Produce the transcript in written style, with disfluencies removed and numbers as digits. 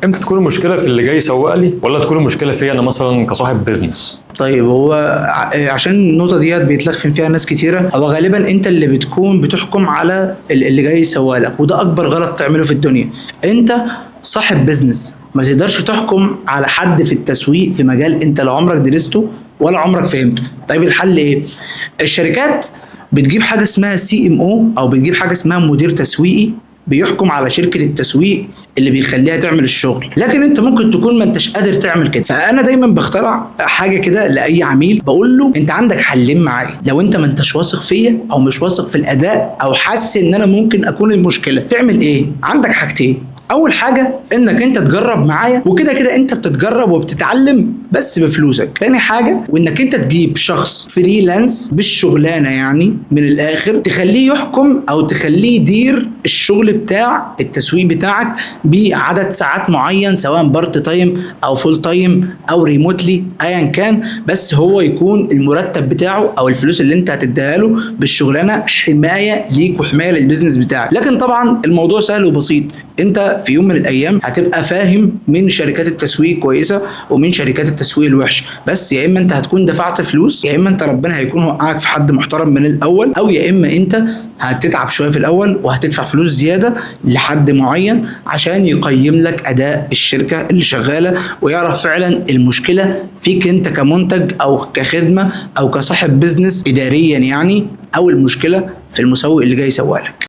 امتى تكون المشكله في اللي جاي يسوق لي، ولا تكون المشكله فيا انا مثلا كصاحب بيزنس؟ طيب هو عشان النقطة ديت بيتلخفن فيها ناس كتيرة، هو غالبا انت اللي بتكون بتحكم على اللي جاي يسوق لك، وده اكبر غلط تعمله في الدنيا. انت صاحب بيزنس، ما تقدرش تحكم على حد في التسويق في مجال انت لا عمرك درسته ولا عمرك فهمته. طيب الحل ايه؟ الشركات بتجيب حاجة اسمها CMO، او بتجيب حاجة اسمها مدير تسويقي، بيحكم على شركة التسويق اللي بيخليها تعمل الشغل. لكن انت ممكن تكون ما انتش قادر تعمل كده، فانا دايما بخترع حاجه كده لاي عميل، بقول له انت عندك حلين معايا. لو انت ما انتش واثق فيا او مش واثق في الاداء او حاسس ان انا ممكن اكون المشكله، تعمل ايه؟ عندك حاجتين. اول حاجه انك انت تجرب معايا، وكده كده انت بتتجرب وبتتعلم بس بفلوسك. تاني حاجه وانك انت تجيب شخص فريلانس بالشغلانه، يعني من الاخر تخليه يحكم او تخليه يدير الشغل بتاع التسويق بتاعك بعدد ساعات معين، سواء بارت تايم او فول تايم او ريموتلي ايا كان، بس هو يكون المرتب بتاعه او الفلوس اللي انت هتديها له بالشغلانه حمايه ليك وحمايه للبيزنس بتاعك. لكن طبعا الموضوع سهل وبسيط، انت في يوم من الايام هتبقى فاهم من شركات التسويق كويسه ومن شركات التسويق الوحشه، بس يا اما انت هتكون دفعت فلوس، يا اما انت ربنا هيكون وقعك في حد محترم من الاول، او يا اما انت هتتعب شويه في الاول وهتدفع فلوس زياده لحد معين عشان يقيم لك اداء الشركه اللي شغاله، ويعرف فعلا المشكله فيك انت كمنتج او كخدمه او كصاحب بيزنس اداريا يعني، او المشكله في المسوق اللي جاي يسوق لك.